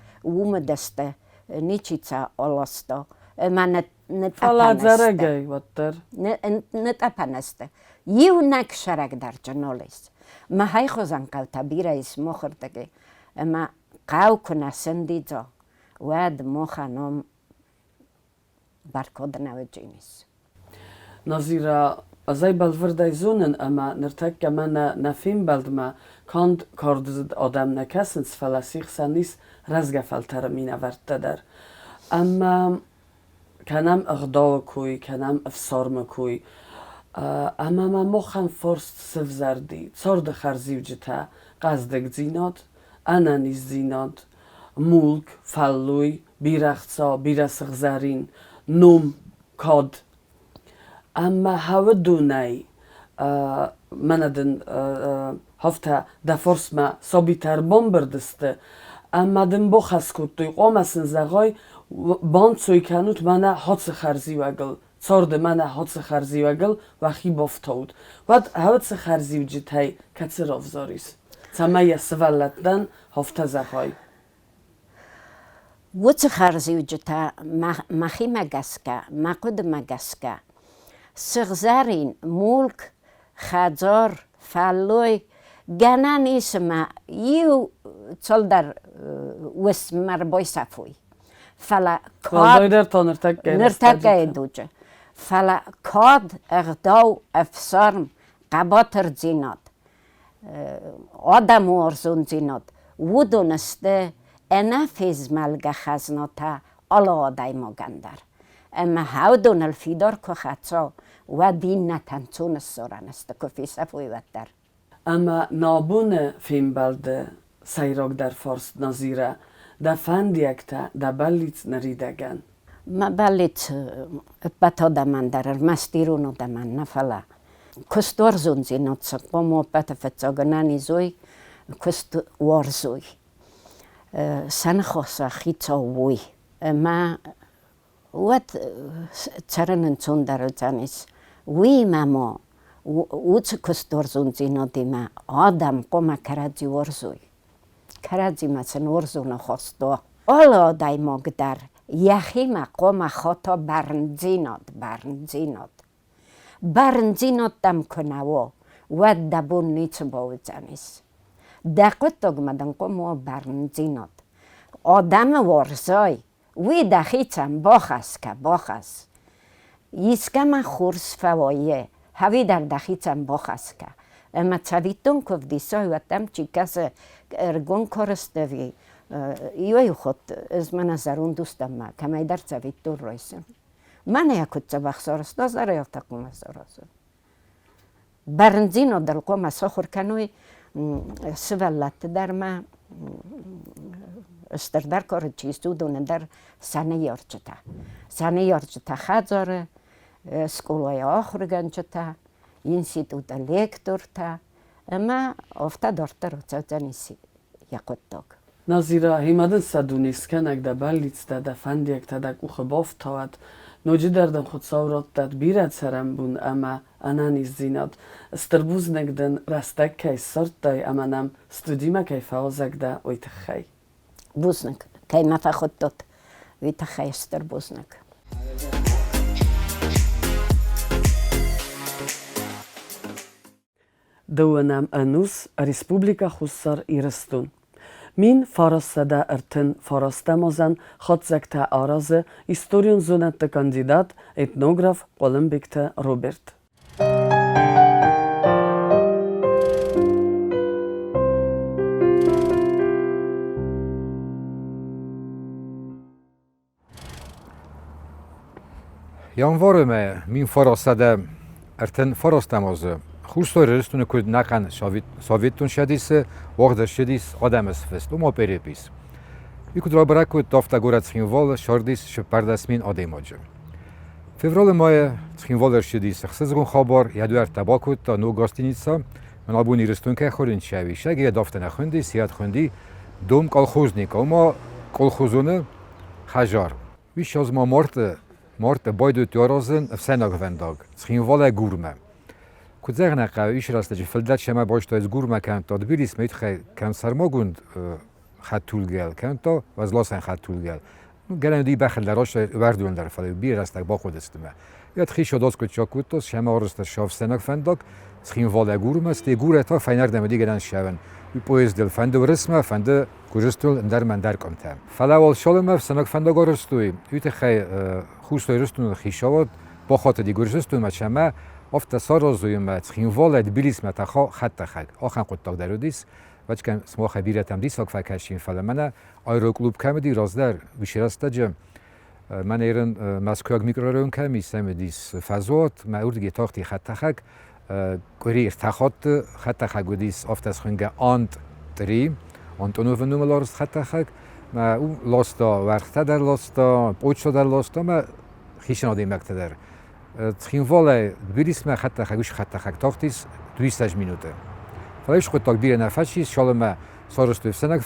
دسته نیچیca olasto ما نتپنسته نتپنسته یو نک شرک در جنالیس ما های خوزن قوتا بیره ایس مخوردگی اما قاو کنه سندیزا واد مخانم برکاد نوجینیس نظیرا ازای بلوردای زونن اما نرتک من نفیم بلد ما کاند کاردزد آدم نکسنس فلسیخ سنیس رزگه فلتر می نورده در اما کنم اغداو کوی کنم افسار کوی اما ما مخن فرست سف زردی صارد خرزیو جتا قصدگ زیناد انا نیز زیناد مولک فلوی بیرخصا بیرسخ زرین نوم کاد اما هوا دونای مندن هفته دفرس ما سابیتر بام بردسته اما دن بخص کد توی قامسن زغای باند سوی کنوت منه حادث خرزی وگل صارد من هات خرزی وگل و خی بافتود ود هات خرزی و جتای کتر افزاریس تمای سوالتدن هفته زخای وچ خرزی و جتا مخی مگسکه مقود مگسکه سغزارین مولک خزار فلوی گنه نیسم یو چل در وسمر بای صفوی فلا کاد نرتکه دوجه فلا کاد اغداو افسارم قباتر زیناد آدم ارزون زیناد ودونسته انفیز ملگه خزناتا آلا آدای مگندر اما هاودون الفیدار که خطا و دین نتنچون سوران است که فی صفوی ودر اما نابون فیلم بلده سیراک در فارس نظیره ده فندیکتا ده بلیت نریدگن ما بلیت بتا دمن درر مستیرونو دمن نفلا کستور زونزی نوتسا قومو بتا فتساگنانی زوی کست وارزوی سنخوصا خیطا وی ما ود چرنن چون در جانیس وی ماما اوچ کستور زونزی نو دیما آدم قوما کرادی وارزوی کرادی مثلا ورزو نخواستو آلا دای مگدر یخی ما قوما خطا برنزیناد دم کنوا و دبون نیچ باو جانیس دقیق مدن قوما برنزیناد آدم ورزای وی دخیچم باخس یسکه من خورس فوایه هاوی در دخیچم باخس که اما چویتون کف دیسای وقتم چی کس ارگون کرستوی یوی خود از من زرون دوستم ما کمی در چویتون رویسم من یکود چه بخصارست دازاره یا تقوم ساراسو برنزین و دلقوم سخور کنوی سوالت در ما استردر کار چیستو دونه در سنه یارچتا خزاره سکولای آخر گنجتا اینسیتوت لیکتورتا اما افتا دارتا رو چوزنیسی یکود دوگ نظیره هیمدن سدونیست کنک ده بلیت ده فندیک تدک اوخ بافت تاوت نوجی دردن خود ساورات داد بیرد سرم بون اما انانیز زیناد استربوز نگدن رستک که سرد دای امانم استودیما که فوازک ده اویت خی بوزنک که مفا خود داد ویت خی استربوزنک دوانم انوس ریسپوبلیکا خسر ایرستون مین فارسته ارتن فارسته مازن خود زکته آرازه استوریون زونت کاندیدات etnograaf قلمبکت روبرت Janvarume min farasade erten farastamazı. Xurstoyristun kud nakan Sovetun şedis, vaqda şedis adames fest. Uma perepis. Ikud rabrakut tofta gorat schinvol shordis shpardasmin ademojı. Fevral maya schinvoler şedis. Xsezgun khabar yaduer tabakut ta no gostinitsa. من abuni ristun ke khorin shavi. Shage daftana khundi siyat khundi dom kolkhoznik. Ama kolkhozunu hajar. Wish az ma Mort beide Tjorozen в Senagvendag. Schinvolle gurme. Kudzerne ka ishrast je feldat shema boshto ez gurme kan to dbilis mit kan sarmogund khatulgel kan to vazlosen khatulgel. Gelen di bakhel darosh verdun der fal bi rastak ba khudestme. Yat khisho dosko chakutos shema orst shav Senagvendag. Schinvolle gurme ste gureta feinardem digeren shaven. Poez del fende resma fende kuristul der man der kommt. Falawal sholem Senagvendag orstui. Ute khay Xurstoyristun xishawat با خاطر دیگرشستون مچمه افت سارازویم تخینوال دبلیس متخا خط خک آخن قطع درودیس وقتی که سما خبیرتم دیس اکفر کشیم فعلا من آیرو کلوب کمدی رازدر ویشراسته جم من ایران مسکوک میکرارون کمی سم دیس فزوات ما اردی تاختی خط خک کوری ارتخات خط خک ودیس افت از خنگ آنت تری آنتونو ونوملارس خط خک ما او لاستا ورخته در لاستا پوچو در لاستا ما خیشن آدم مکتدر تخینواله بیلیس ما خط خگوش خط خگ تاختیس 200 مینوته. فلایش خود تاک بیر نفشیس شال ما سارستوی فسنگ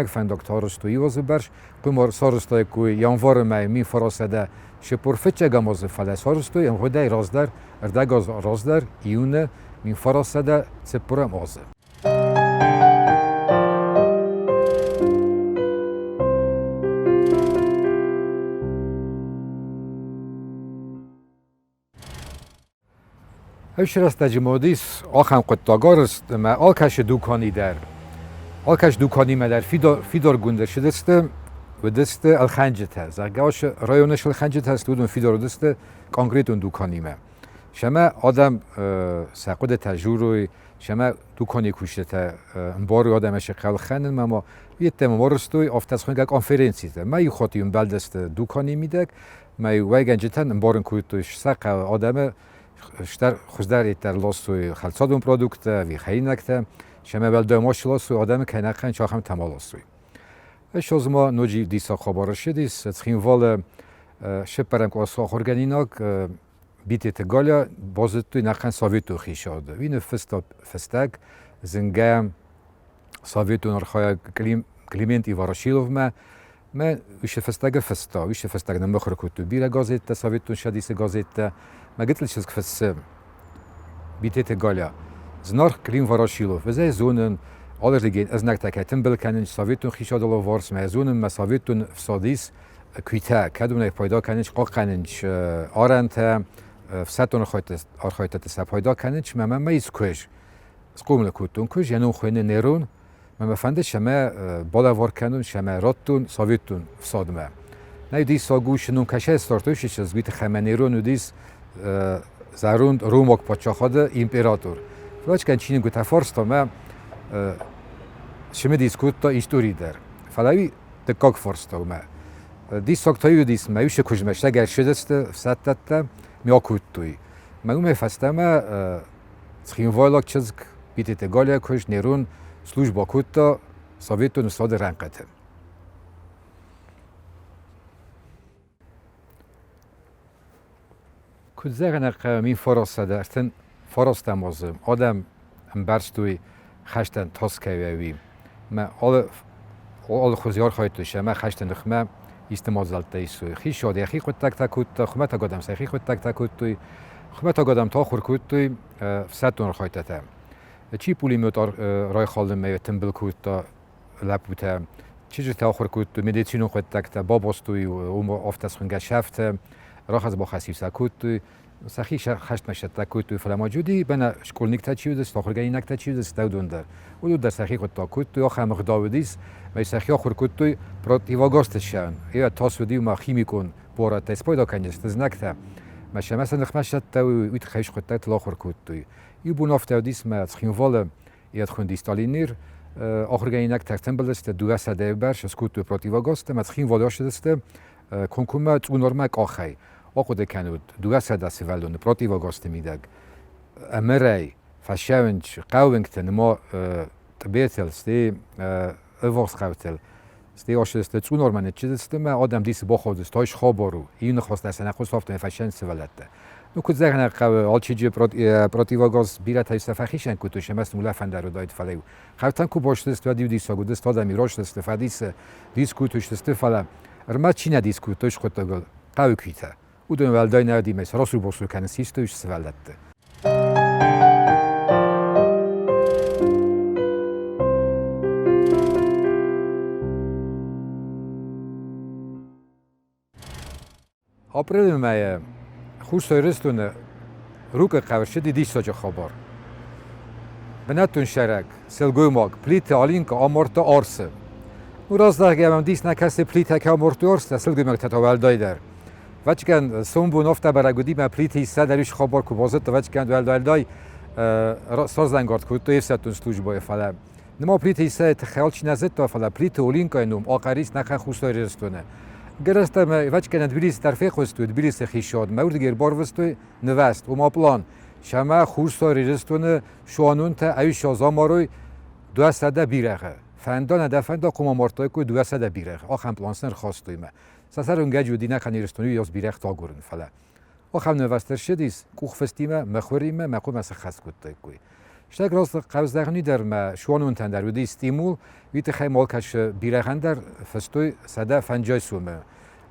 فندق تارستوی وز برش قمار سارستوی کوی یانوار می می فراسده شپور فتچه گماز فله سارستوی ام خدای رازدر اردگاز رازدر ایونه می فراسده سپورم آزه ایش راست جمادیس آخام قطعار است ما آکش دوکانی در آکش دوکانی ما در فیدار گنده شدسته و دست الخنجت هست زرگاش رایونش الخنجت هست ودون فیدار دست کانکریتون دوکانی ما شما آدم سقود تجوری شما دوکانی کوشته تا باری آدمش قل خنن ما یه تم مارستوی افتاد خونگ کنفرانسی ده ما یخواتیم بلدست دوکانی میده ما ویگنجتن بارن کویتوش سق آدم شتر خوشدار ایتر لاسوی خالصادون پرودکت وی خیینکته شما بل داماش لاسوی آدم که نخن چاهم تمالاسوی. اشوز ما نوجی دیسا خبر شدیس تخیم وال شپرم که آسا خورگانیناک بیت تگاlia بازد توی نخن سویتو خیشاده. وین فستگ زنگام سویتو نرخای کلیمنتی وارشیلوف ما ویش فستگ ویش فستگ نمخور کتو بیره گازیت سویتو شدیس گازیت ما قلت لك فس بيتيت غاليا زنار كليم فراشيلوف وزي زونن على رجال ازنك تكاتم بالكانن سوفيتون خيشادلو وارس ما زونن ما سوفيتون فساديس كويتا كادون پایدا کننش قاقننش آرنت فساتون خایت سه پایدا کننش ما میز کوش سقوم لکوتون کوش یعنی خوینه نیرون ما فنده شما بالا وار کنن شما راتون سوفیتون فساد ما نه دی ساگوش نون کشه استارتوشش از بیت خمنیرون و دیس زاروند روماک پادشاهاده ایمپراتور فلاش کن چینی گوته فارس تا ما شما دیسکوت تا ایستوری در فلاوی دکاک فارس تا ما دیس ساکتایی و دیس میوشه کجمشت اگر شدست فسادت میاکوت توی ما فسته ما سخیم وایلاک چیز بیتیت گالیا کش نیرون سلوش با کوت تا سویتون استاد رنقته کد زغنق مین فراسته درتن فراسته مازم آدم برستوی خشتن تاسکوی ما آل خوزیار خواهد توشه ما خشتن دخمه استمازلته ایسوی خیش شادی خی خود تک تکوت خمه تا گادم سخی خود تک تکوت توی خمه تا گادم تا خور کوت توی فساتون خواهد تام چی پولی میاد رای خالم میاد تنبل کوت تا لپوته چیزی تا خور کوت توی مدیسینو خواهد تک تا باباست توی اون آفتاس خونگه شفته راه از با خسیف سکوت توی سخی خشت مشت تکوت توی فلما جودی بنا شکلنیک تچیود است آخرگی نک تچیود است دودون در و در سخی خود تاکوت توی آخر مقداودیس می سخی آخر کوت توی پروتیواگاست شان یا تاسودی ما خیمیکون بورا تسپایدا کنیست از نکته مشه مثلا نخمشت توی ویت خیش خود تک آخر کوت توی یو بون افتادیس ما سخیم واله یاد خوندی استالینیر آخرگی نک تکتن است دو سده برش سکوت توی پروتیواگاست ما سخیم واله شدست کنکومت اون نرمک آخی آخوده کنود دو سده سوالدون پروتیواگاست میدگ امری فشاونج قاونگتن ما تبیتل ستی اوارس قوتل ستی آشدسته چون نرمانه چیزسته ما آدم دیس با خودست تایش خوابارو این خواست است نخواست افتاد فشن سوالته نو کد زغن قو آل چیجی پروتیواگاز بیره تایست فخیشن کتوشه مثل مولفن در دایت فلیو خوتن کو باشدست و دیو دیسا گودست آدمی راشدسته فدیس دیس کتوشدسته فلا ارما چی ندیس کتوش خود تگل قو کیته او دون ولدای نردی میس راسو باسو کنه سیستوش سوالته آپریل مایه خوش سایرستونه روک قورشدی دیش ساجه خبر بناتون شرک سلگوی ماگ پلیت آلینک آمورتا آرسه او راز دارگه هم دیس نکسته پلیت که آمورتا آرسه سلگوی ماگ تتاولدای در وچکن سوم نفته برگودی ما پلیتی سه دریش خبر کو بازت وچکن ولدای سازنگارد کو تو یستون سلوج با فلا نما پلیتی سه تخیل چی نزد تو فلا پلیت اولینکا نوم آخریس نخ خوش سایرستونه گرسته ما وچکن تبریز طرفه خوست تبریز خیشاد مورد گیر باروستو نوست و ما پلان شما خوش سایرستونه شوانون تا ایش شازاماروی 200 بیرخه فندان دفندا قوم مارتای کو 200 بیرخه آخم پلانسن خواستوی ما سر اونجا جودی نخنیرستونی یاز بیرخت آگورن فلا آخم نوستر شدیس کوخ فستیمه مخوریمه مقوم از خست کتای کوی شتاق راست قوزدغنی در ما شوانون تندر ودی استیمول ویت خیلی مالکش بیرخن در فستوی صدا فنجای سومه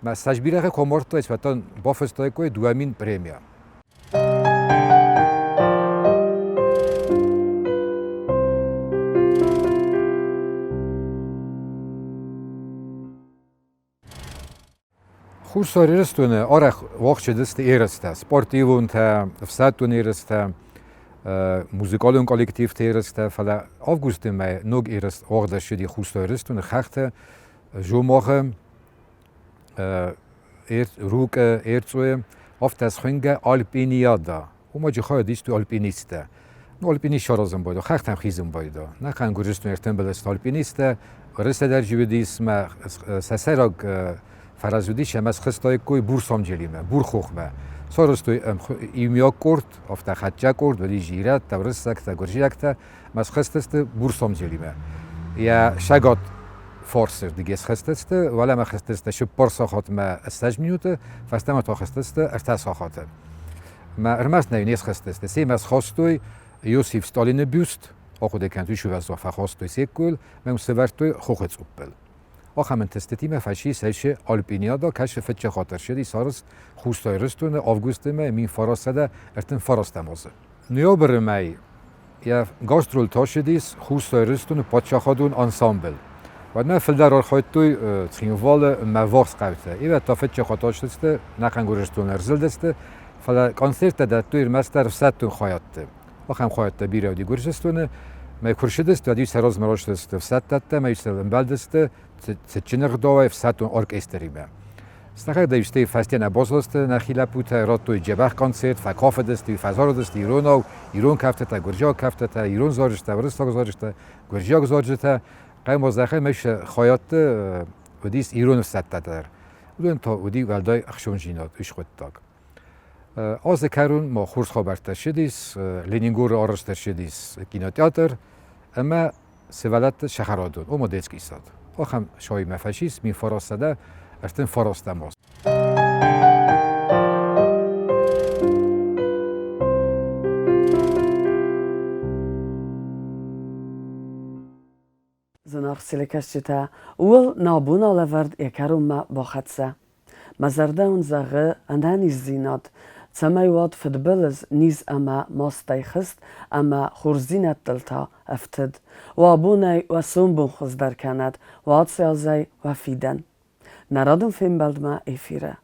ما سج بیرخه کمرتا اسفتان با فستوی کوی دوامین پریمیا خوش ساری رستونه آره وقت دست ایرسته سپورتیوون تا فساتون ایرسته موزیکالون کالکتیف ایرسته فلا آفگوست می نوگ ایرست وقت شدی خوش ساری رستونه خخته جو ماخه روک ایرتوی افت از خنگ آلپینیادا و ما جخواه دیست تو آلپینیسته آلپینی شارازم باید خخت هم خیزم باید نه کن گرستون ارتن بلست آلپینیسته رسته در جویدیس ما سسراگ فرازودی شمس خستای کوی بورسام جلیمه بور خوخمه سارستوی ایمیا کرد افت خدجه کرد ولی جیرت تا رسک تا گرجیک تا مس خستست بورسام جلیمه یا شگات فارسر دیگه خستست ولی ما خستست شب پرسا خاتمه استج میوته فستم تا خستست ارتاس خاطر ما ارمس نوینیس خستست سی مس خواستوی یوسیف ستالین بیوست آخوده کنتوی شو از وفا خواستوی سیکول من سوارتوی خوخت اوپل آخه من تستیم فشی سیش آلپینیادا کش فتچه خاطر شدی سارس خوستای رستونه آفگوست می مین فراسده ارتن فراست مازه نیابر می یا گاسترول تاشدیس خوستای رستونه پادشاه خادون انسامبل و نه فلدر آرخوید توی تریوال مواقس قوته ایوه تا فتچه خاطر شدسته نخن گرستون ارزل دسته فلا کنسرت ده توی مستر ستون خواهده آخه هم خواهده بیره و دی گرشستونه می کرشدست و دی سراز مراشدست ستته می سلم بلدسته چنر دوای فساتون ارکستریمه استخر دیشته فستین ابازست نخیله پوته راتوی جبخ کنسرت فکاف دستی فزار دستی ایرون ایرون کفته تا گرجا کفته تا ایرون زارشته ورستا گزارشته گرجا گزارشته قیم وزخه میش خیات ودیس ایرون فساته در ودون تا ودی ولدای اخشون جینات ایش خود تاگ آز کرون ما خورس خبرته شدیس لینینگور آرشته شدیس کینوتئاتر اما سوالت شهرادون او مدت کیساد آخم شای مفشیس می فراسده ارتن فراسته ماست زناق سیلکشتا اول نابون آلورد یکرون ما باخدسه مزرده اون زغه اندانیز زیناد تمایوات فدبلز نیز اما ماستای خست اما خورزینت دلتا افتد و ابونای و سنبون خز در کند و آتسیازای و فیدن نرادم فیلم بلد ما ایفیره